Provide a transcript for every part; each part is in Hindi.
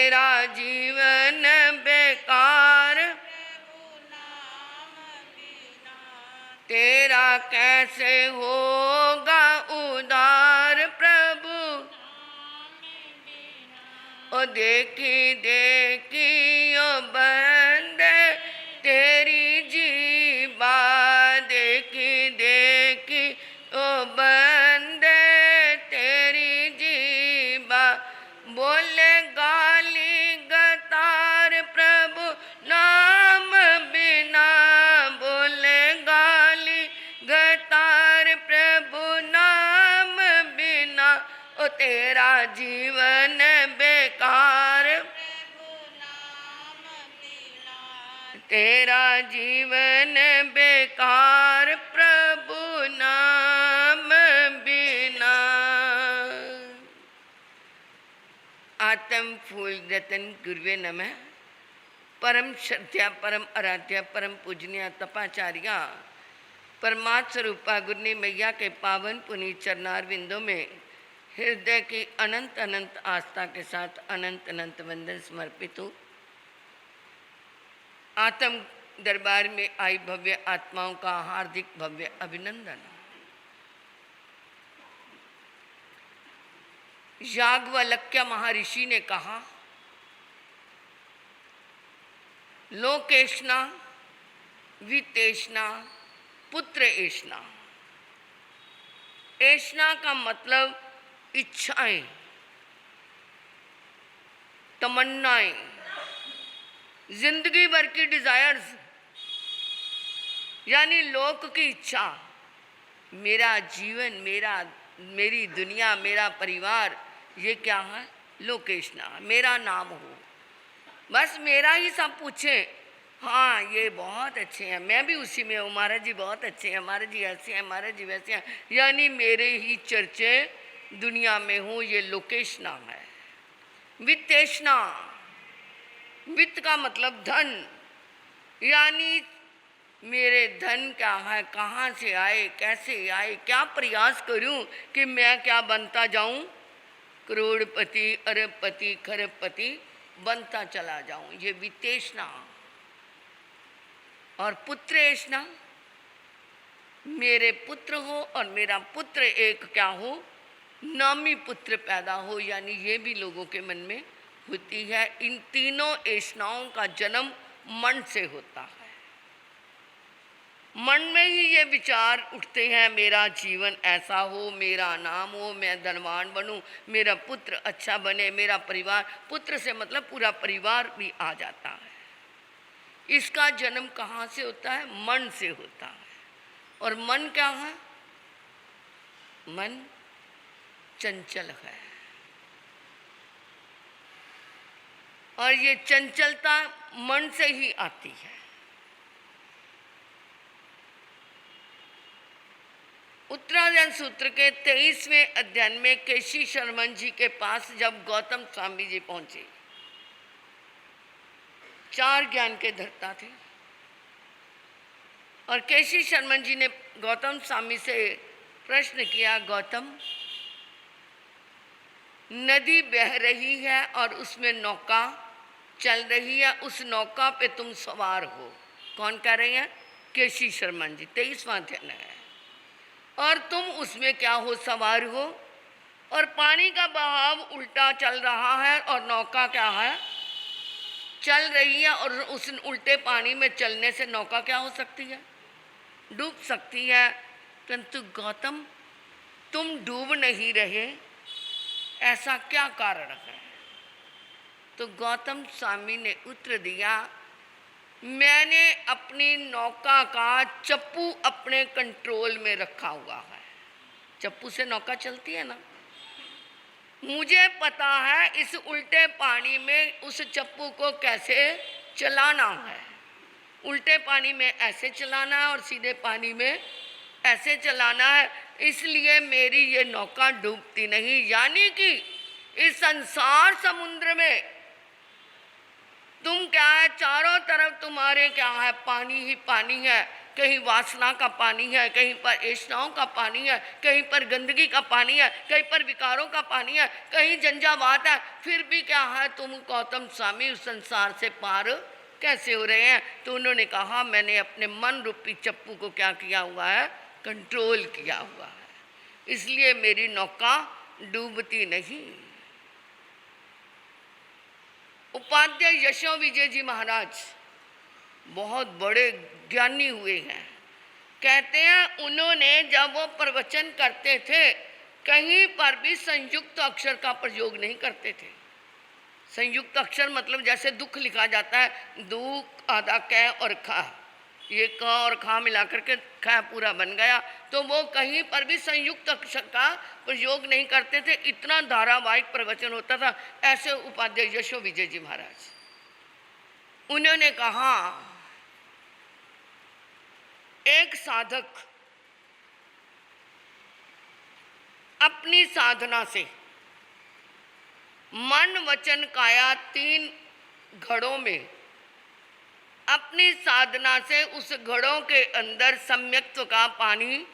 तेरा जीवन बेकार, तेरा कैसे होगा उद्धार प्रभु। ओ देखी देखी ओ बंदे तेरी जीबा, देखी देखी ओ बंदे तेरी जीबा। बोले गाली गतार प्रभु नाम बिना, बोले गाली गतार प्रभु नाम बिना। ओ तेरा जीवन बेकार, तेरा जीवन बेकार प्रभु नाम बिना। आत्म फूल रतन गुरुवे नमः। परम श्रद्धा परम आराध्या परम पूजनीय तपाचार्य परमात्म स्वरूपा गुरनी मैया के पावन पुनीत चरणार विंदों में हृदय की अनंत अनंत आस्था के साथ अनंत अनंत वंदन समर्पित हूँ। आत्म दरबार में आई भव्य आत्माओं का हार्दिक भव्य अभिनंदन। याज्ञवल्क्य महर्षि ने कहा, लोकेशना वितेशना पुत्र एशना। एशना का मतलब इच्छाएं, तमन्नाएं, जिंदगी भर की डिजायर्स, यानी लोक की इच्छा। मेरा जीवन, मेरी दुनिया, मेरा परिवार, ये क्या है? लोकेशना, मेरा नाम हो, बस मेरा ही सब पूछे। हाँ ये बहुत अच्छे हैं, मैं भी उसी में हूँ, महाराज जी बहुत अच्छे हैं, महाराज जी ऐसे हैं, महाराज जी वैसे हैं, यानी मेरे ही चर्चे दुनिया में हूँ, ये लोकेशना है। वित्तेशना, वित्त का मतलब धन, यानी मेरे धन क्या है, कहाँ से आए, कैसे आए, क्या प्रयास करूं कि मैं क्या बनता जाऊं, करोड़पति अरबपति खरबपति बनता चला जाऊं, ये वित्तेशना। और पुत्रेशना, मेरे पुत्र हो और मेरा पुत्र एक क्या हो, नामी पुत्र पैदा हो, यानी ये भी लोगों के मन में होती है। इन तीनों एशनाओं का जन्म मन से होता है। मन में ही ये विचार उठते हैं, मेरा जीवन ऐसा हो, मेरा नाम हो, मैं धनवान बनूं, मेरा पुत्र अच्छा बने, मेरा परिवार, पुत्र से मतलब पूरा परिवार भी आ जाता है। इसका जन्म कहाँ से होता है? मन से होता है। और मन क्या है? मन चंचल है, और ये चंचलता मन से ही आती है। उत्तरायण सूत्र के 23वें अध्ययन में केशी शर्मन जी के पास जब गौतम स्वामी जी पहुंचे, 4 ज्ञान के धर्ता थे, और केशी शर्मन जी ने गौतम स्वामी से प्रश्न किया, गौतम नदी बह रही है और उसमें नौका चल रही है, उस नौका पे तुम सवार हो। कौन कह रहे हैं? केशी शर्मन जी, 23वां अध्ययन है। और तुम उसमें क्या हो? सवार हो, और पानी का बहाव उल्टा चल रहा है और नौका क्या है? चल रही है, और उस उल्टे पानी में चलने से नौका क्या हो सकती है? डूब सकती है। परंतु गौतम तुम डूब नहीं रहे, ऐसा क्या कारण है? तो गौतम स्वामी ने उत्तर दिया, मैंने अपनी नौका का चप्पू अपने कंट्रोल में रखा हुआ है। चप्पू से नौका चलती है ना, मुझे पता है इस उल्टे पानी में उस चप्पू को कैसे चलाना है। उल्टे पानी में ऐसे चलाना है और सीधे पानी में ऐसे चलाना है, इसलिए मेरी ये नौका डूबती नहीं। यानी कि इस संसार समुद्र में तुम क्या है, चारों तरफ तुम्हारे क्या है? पानी ही पानी है। कहीं वासना का पानी है, कहीं पर ऐष्णाओं का पानी है, कहीं पर गंदगी का पानी है, कहीं पर विकारों का पानी है, कहीं झंझावात है, फिर भी क्या है, तुम गौतम स्वामी उस संसार से पार कैसे हो रहे हैं? तो उन्होंने कहा, मैंने अपने मन रूपी चप्पू को क्या किया हुआ है, कंट्रोल किया हुआ है, इसलिए मेरी नौका डूबती नहीं। उपाध्याय यशो विजय जी महाराज बहुत बड़े ज्ञानी हुए हैं। कहते हैं उन्होंने जब वो प्रवचन करते थे कहीं पर भी संयुक्त अक्षर का प्रयोग नहीं करते थे। संयुक्त अक्षर मतलब जैसे दुख लिखा जाता है, दुख आधा क और खा, ये क और खा मिलाकर के ख पूरा बन गया, तो वो कहीं पर भी संयुक्त अक्षर का प्रयोग नहीं करते थे। इतना धारावाहिक प्रवचन होता था। ऐसे उपाध्याय यशो विजय जी महाराज, उन्होंने कहा एक साधक अपनी साधना से मन वचन काया 3 घड़ों में अपनी साधना से उस घड़ों के अंदर सम्यक्त्व का पानी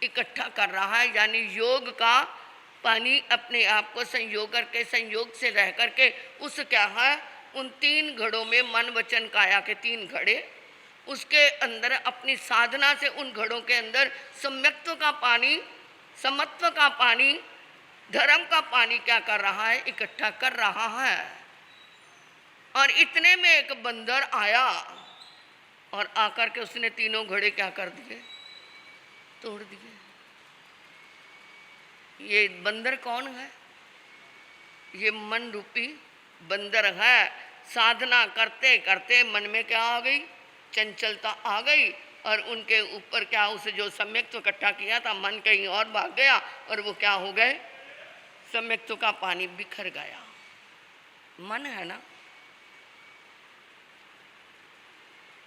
इकट्ठा कर रहा है, यानी योग का पानी अपने आप को संयोग करके, संयोग से रह करके उस क्या है, उन 3 घड़ों में मन वचन काया के 3 घड़े, उसके अंदर अपनी साधना से उन घड़ों के अंदर सम्यक्त्व का पानी, समत्व का पानी, धर्म का पानी क्या कर रहा है, इकट्ठा कर रहा है। और इतने में एक बंदर आया और आकर के उसने 3 घड़े क्या कर दिए, तोड़ दिए। ये बंदर कौन है? ये मन रूपी बंदर है। साधना करते करते मन में क्या आ गई, चंचलता आ गई, और उनके ऊपर क्या, उसे जो सम्यक्त्व इकट्ठा किया था, मन कहीं और भाग गया और वो क्या हो गए, सम्यक्त्व का पानी बिखर गया। मन है ना।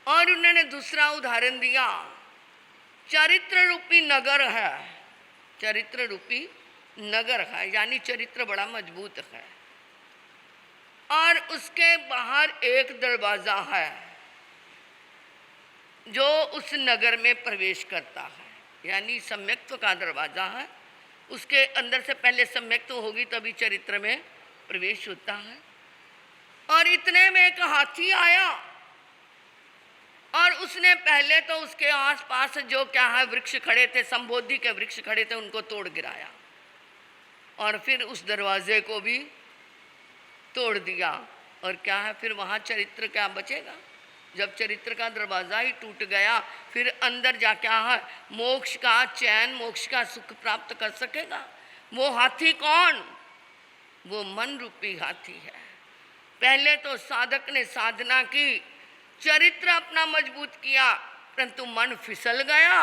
और उन्होंने दूसरा उदाहरण दिया, चरित्र रूपी नगर है, चरित्र रूपी नगर है, यानी चरित्र बड़ा मजबूत है, और उसके बाहर एक दरवाजा है जो उस नगर में प्रवेश करता है, यानी सम्यक्त्व का दरवाजा है। उसके अंदर से पहले सम्यक्त्व होगी तभी चरित्र में प्रवेश होता है। और इतने में एक हाथी आया और उसने पहले तो उसके आसपास जो क्या है वृक्ष खड़े थे, संबोधि के वृक्ष खड़े थे, उनको तोड़ गिराया, और फिर उस दरवाजे को भी तोड़ दिया। और क्या है, फिर वहाँ चरित्र क्या बचेगा? जब चरित्र का दरवाज़ा ही टूट गया, फिर अंदर जा क्या है, मोक्ष का चैन, मोक्ष का सुख प्राप्त कर सकेगा? वो हाथी कौन? वो मन रूपी हाथी है। पहले तो साधक ने साधना की, चरित्र अपना मजबूत किया, परंतु मन फिसल गया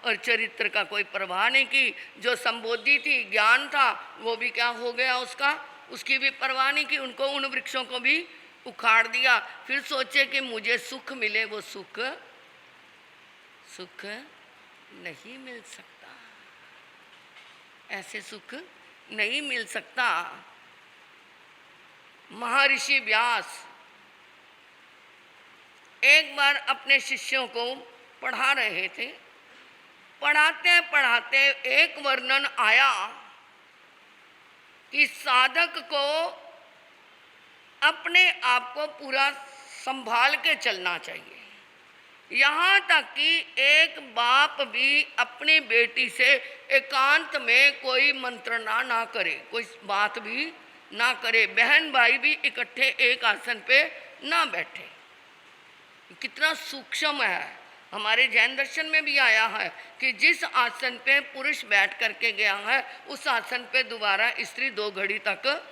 और चरित्र का कोई परवाह नहीं की। जो संबोधि थी, ज्ञान था, वो भी क्या हो गया, उसकी भी परवाह नहीं की। उनको, उन वृक्षों को भी उखाड़ दिया। फिर सोचे कि मुझे सुख मिले, वो सुख नहीं मिल सकता, ऐसे सुख नहीं मिल सकता। महर्षि व्यास एक बार अपने शिष्यों को पढ़ा रहे थे। पढ़ाते पढ़ाते एक वर्णन आया कि साधक को अपने आप को पूरा संभाल के चलना चाहिए। यहाँ तक कि एक बाप भी अपनी बेटी से एकांत में कोई मंत्रणा ना करे, कोई बात भी ना करे, बहन भाई भी इकट्ठे एक आसन पे ना बैठे। कितना सूक्ष्म है। हमारे जैन दर्शन में भी आया है कि जिस आसन पे पुरुष बैठ करके गया है, उस आसन पे दोबारा स्त्री 2 घड़ी तक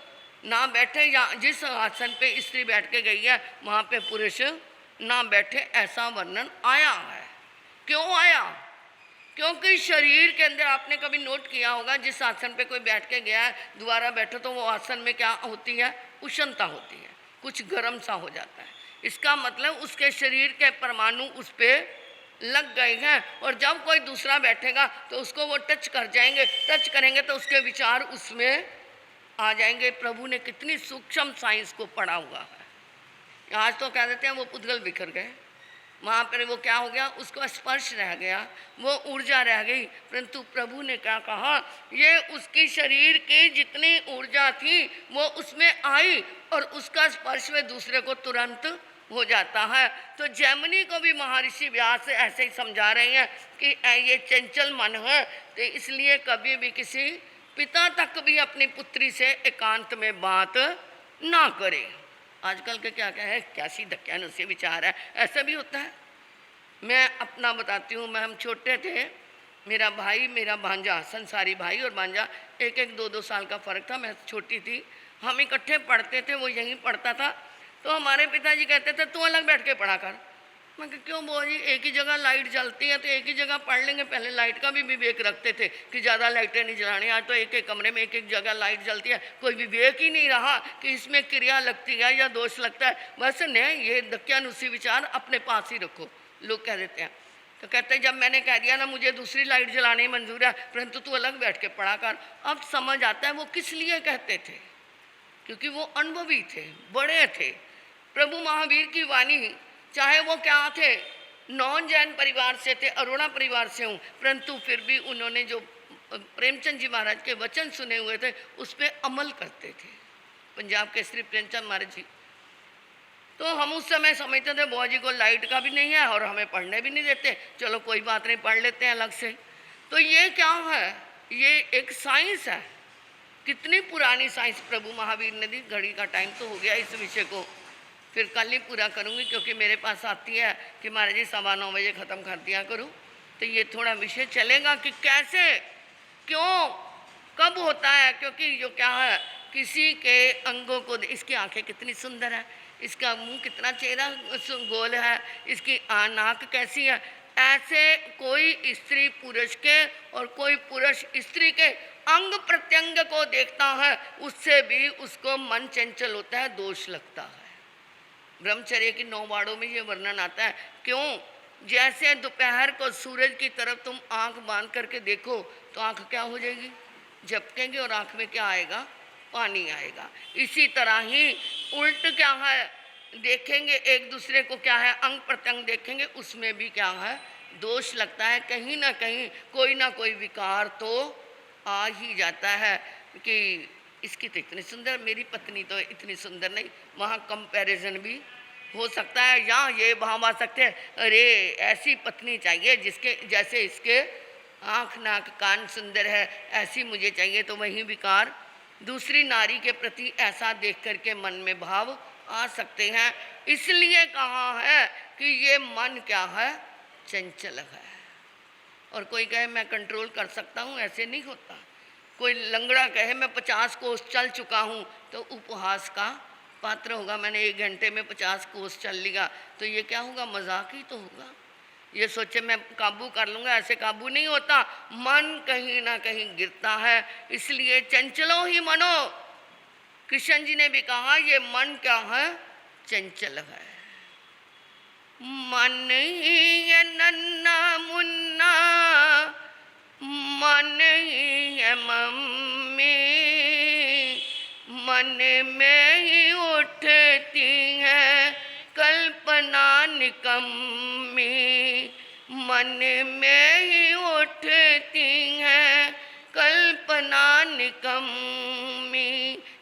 ना बैठे, या जिस आसन पे स्त्री बैठ के गई है वहाँ पे पुरुष ना बैठे, ऐसा वर्णन आया है। क्यों आया? क्योंकि शरीर के अंदर आपने कभी नोट किया होगा, जिस आसन पे कोई बैठ के गया है दोबारा बैठो तो वो आसन में क्या होती है, उष्णता होती है, कुछ गर्म सा हो जाता है। इसका मतलब उसके शरीर के परमाणु उस पर लग गए हैं, और जब कोई दूसरा बैठेगा तो उसको वो टच कर जाएंगे, टच करेंगे तो उसके विचार उसमें आ जाएंगे। प्रभु ने कितनी सूक्ष्म साइंस को पढ़ा हुआ है। आज तो कह देते हैं वो पुद्गल बिखर गए, वहाँ पर वो क्या हो गया, उसको स्पर्श रह गया, वो ऊर्जा रह गई। परंतु प्रभु ने क्या कहा, ये उसकी शरीर की जितनी ऊर्जा थी वो उसमें आई और उसका स्पर्श में दूसरे को तुरंत हो जाता है। तो जैमिनी को भी महर्षि व्यास ऐसे ही समझा रहे हैं कि ये चंचल मन है, तो इसलिए कभी भी किसी पिता तक भी अपनी पुत्री से एकांत में बात ना करे। आजकल के क्या क्या है, कैसी धक्यानुसी विचार है, ऐसा भी होता है। मैं अपना बताती हूँ, मैं हम छोटे थे, मेरा भाई मेरा भांजा, संसारी भाई और भांजा, एक एक दो दो साल का फ़र्क था, मैं छोटी थी, हम इकट्ठे पढ़ते थे, वो यहीं पढ़ता था। तो हमारे पिताजी कहते थे तू अलग बैठ के पढ़ा कर। मैं कहा क्यों बुआ जी, एक ही जगह लाइट जलती है तो एक ही जगह पढ़ लेंगे। पहले लाइट का भी विवेक रखते थे कि ज़्यादा लाइटें नहीं जलानी, आज तो एक एक कमरे में एक एक जगह लाइट जलती है, कोई विवेक ही नहीं रहा कि इसमें क्रिया लगती है या दोष लगता है। बस नहीं, ये दक्यानुसी विचार अपने पास ही रखो, लोग कह देते हैं। तो कहते हैं जब मैंने कह दिया ना मुझे दूसरी लाइट जलानी मंजूर है, परंतु तू अलग बैठ के पढ़ा कर, अब समझ आता है वो किस लिए कहते थे, क्योंकि वो अनुभवी थे, बड़े थे। प्रभु महावीर की वाणी, चाहे वो क्या थे, नॉन जैन परिवार से थे, अरोड़ा परिवार से हूँ, परंतु फिर भी उन्होंने जो प्रेमचंद जी महाराज के वचन सुने हुए थे उस पर अमल करते थे, पंजाब के श्री प्रेमचंद महाराज जी। तो हम उस समय समझते थे बुआ जी को लाइट का भी नहीं है और हमें पढ़ने भी नहीं देते, चलो कोई बात नहीं, पढ़ लेते हैं अलग से। तो ये क्या है, ये एक साइंस है, कितनी पुरानी साइंस प्रभु महावीर ने दी। घड़ी का टाइम तो हो गया, इस विषय को फिर कल ही पूरा करूँगी, क्योंकि मेरे पास आती है कि महाराज जी 9:15 बजे ख़त्म कर दिया करूँ। तो ये थोड़ा विषय चलेगा कि कैसे, क्यों, कब होता है। क्योंकि जो क्या है, किसी के अंगों को, इसकी आंखें कितनी सुंदर है, इसका मुंह कितना चेहरा गोल है, इसकी नाक कैसी है, ऐसे कोई स्त्री पुरुष के और कोई पुरुष स्त्री के अंग प्रत्यंग को देखता है, उससे भी उसको मन चंचल होता है, दोष लगता है। ब्रह्मचर्य की 9 वाड़ों में ये वर्णन आता है। क्यों, जैसे दोपहर को सूरज की तरफ तुम आंख बांध करके देखो तो आंख क्या हो जाएगी, झपकेंगे और आंख में क्या आएगा, पानी आएगा। इसी तरह ही उल्ट क्या है, देखेंगे एक दूसरे को, क्या है, अंग प्रत्यंग देखेंगे, उसमें भी क्या है, दोष लगता है। कहीं ना कोई विकार तो आ ही जाता है कि इसकी तो इतनी सुंदर, मेरी पत्नी तो इतनी सुंदर नहीं, वहाँ कंपैरिजन भी हो सकता है, या ये भाव आ सकते हैं, अरे ऐसी पत्नी चाहिए जिसके जैसे इसके आँख नाक कान सुंदर है, ऐसी मुझे चाहिए। तो वही विकार दूसरी नारी के प्रति ऐसा देख करके मन में भाव आ सकते हैं। इसलिए कहा है कि ये मन क्या है, चंचल है। और कोई कहे मैं कंट्रोल कर सकता हूँ, ऐसे नहीं होता। कोई लंगड़ा कहे मैं 50 कोस चल चुका हूँ तो उपहास का पात्र होगा। मैंने 1 घंटे में 50 कोस चल लिया तो ये क्या होगा, मजाक ही तो होगा। ये सोचे मैं काबू कर लूँगा, ऐसे काबू नहीं होता। मन कहीं ना कहीं गिरता है, इसलिए चंचलो ही मनो। कृष्ण जी ने भी कहा ये मन क्या है, चंचल है। मन ही है नन्ना मुन्ना, मन ही है मम्मी, मन में ही उठती है कल्पना निकम्मी, मन में ही उठती है कल्पना निकम्मी।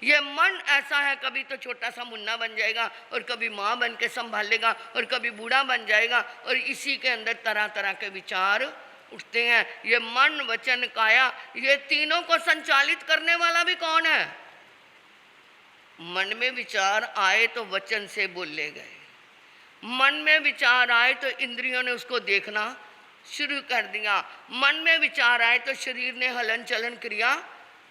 ये मन ऐसा है, कभी तो छोटा सा मुन्ना बन जाएगा और कभी माँ बन के संभालेगा और कभी बूढ़ा बन जाएगा, और इसी के अंदर तरह तरह के विचार उठते हैं। ये मन वचन काया, ये तीनों को संचालित करने वाला भी कौन है? मन में विचार आए तो वचन से बोले गए, मन में विचार आए तो इंद्रियों ने उसको देखना शुरू कर दिया, मन में विचार आए तो शरीर ने हलन चलन क्रिया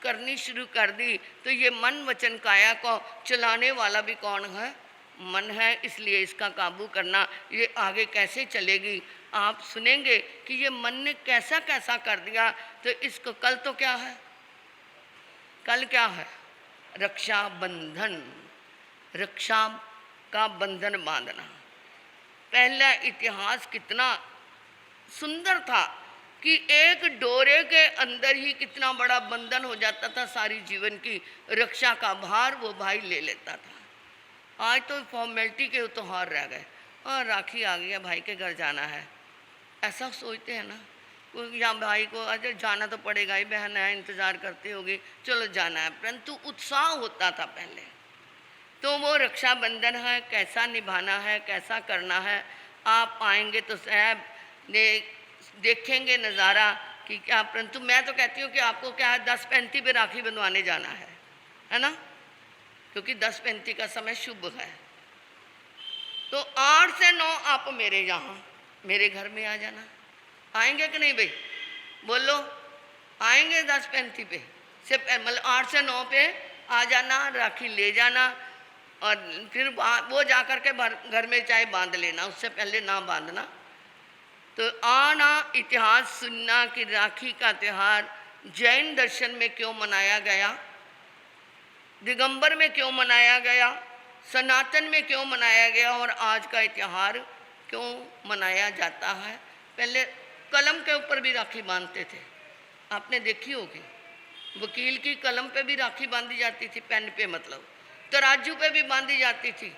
करनी शुरू कर दी। तो ये मन वचन काया को चलाने वाला भी कौन है? मन है। इसलिए इसका काबू करना, ये आगे कैसे चलेगी आप सुनेंगे कि ये मन ने कैसा कैसा कर दिया। तो इसको कल तो क्या है, कल क्या है, रक्षा बंधन, रक्षा का बंधन बांधना। पहला इतिहास कितना सुंदर था कि एक डोरे के अंदर ही कितना बड़ा बंधन हो जाता था, सारी जीवन की रक्षा का भार वो भाई ले लेता था। आज तो फॉर्मेलिटी के त्योहार रह गए, और राखी आ गई है, भाई के घर जाना है, ऐसा सोचते हैं ना। या भाई को अरे जाना तो पड़ेगा ही, बहन है इंतज़ार करती होगी, चलो जाना है। परंतु उत्साह होता था पहले। तो वो रक्षाबंधन है, कैसा निभाना है, कैसा करना है, आप आएंगे तो साहब देखेंगे नज़ारा कि क्या। परंतु मैं तो कहती हूँ कि आपको क्या है, 10-35 पे राखी बंधवाने जाना है ना, क्योंकि 10-35 का समय शुभ है। तो 8 से 9 आप मेरे यहाँ, मेरे घर में आ जाना। आएंगे कि नहीं भाई, बोलो आएंगे 10-35 पे से, मतलब 8 से 9 पे आ जाना, राखी ले जाना, और फिर वो जा कर के घर में चाहे बांध लेना, उससे पहले ना बांधना। तो आना, इतिहास सुनना कि राखी का त्यौहार जैन दर्शन में क्यों मनाया गया, दिगंबर में क्यों मनाया गया, सनातन में क्यों मनाया गया, और आज का त्यौहार क्यों मनाया जाता है। पहले कलम के ऊपर भी राखी बांधते थे, आपने देखी होगी। वकील की कलम पे भी राखी बांधी जाती थी, पेन पे मतलब, तराजू पे भी बांधी जाती थी।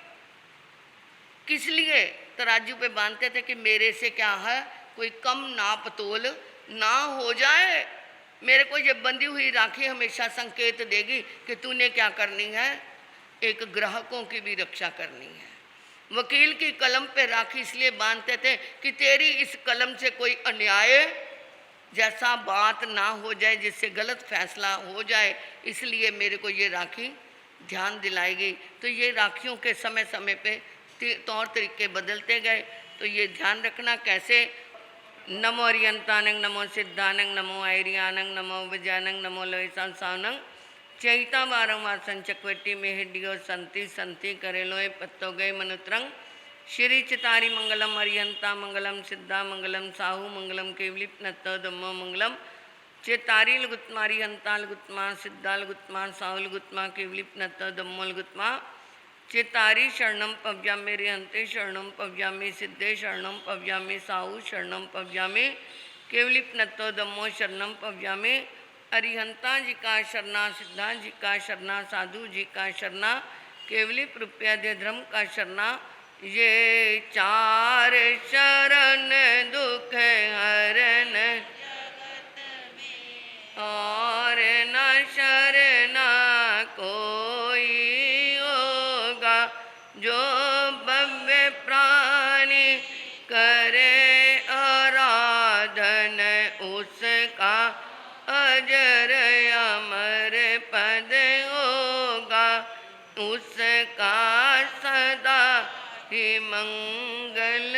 किस लिए तराजू पे बांधते थे कि मेरे से क्या है, कोई कम नाप तोल ना हो जाए। मेरे को ये बंधी हुई राखी हमेशा संकेत देगी कि तूने क्या करनी है, एक ग्राहकों की भी रक्षा करनी है। वकील की कलम पे राखी इसलिए बांधते थे कि तेरी इस कलम से कोई अन्याय जैसा बात ना हो जाए, जिससे गलत फैसला हो जाए, इसलिए मेरे को ये राखी ध्यान दिलाएगी। तो ये राखियों के समय समय पे तौर तरीके बदलते गए। तो ये ध्यान रखना कैसे। नमो अरियंतानंग, नमो सिद्धानंग, नमो ऐरियानंग, नमो विजयानंग, नमो लोयसानंग चैता वारंवार संचक्वटी में हिडियो संति संति करेलोए पत्तो गए मनुत्रंग श्री चितारी मंगलम अरियंता मंगलम सिद्धा मंगलम साहू मंगलम केवलिप नत्तो दम्मो मंगलम चेतारी लुगुत्मारी हंताल गुत्मा सिद्धाल गुत्मा साहुल गुत्मा केवलिप नत्तो दम्मोल गुत्मा चेतारी शरणम पव्यामे रिहंते शरणम पव्यामे सिद्धे शरणम पव्यामे साहू शरणम पव्यामे केवलिप नत्तो दम्मो शरणम पव्यामे अरिहंता जी का शरणा, सिद्धा जी का शरणा, साधु जी का शरणा, केवली रुपया धर्म का शरणा। ये 4 शरण दुख हरन और न शरणा कोई होगा, जो भव्य प्राणी करे आराधन उसका अजर अमर पद होगा, उसका सदा ही मंगल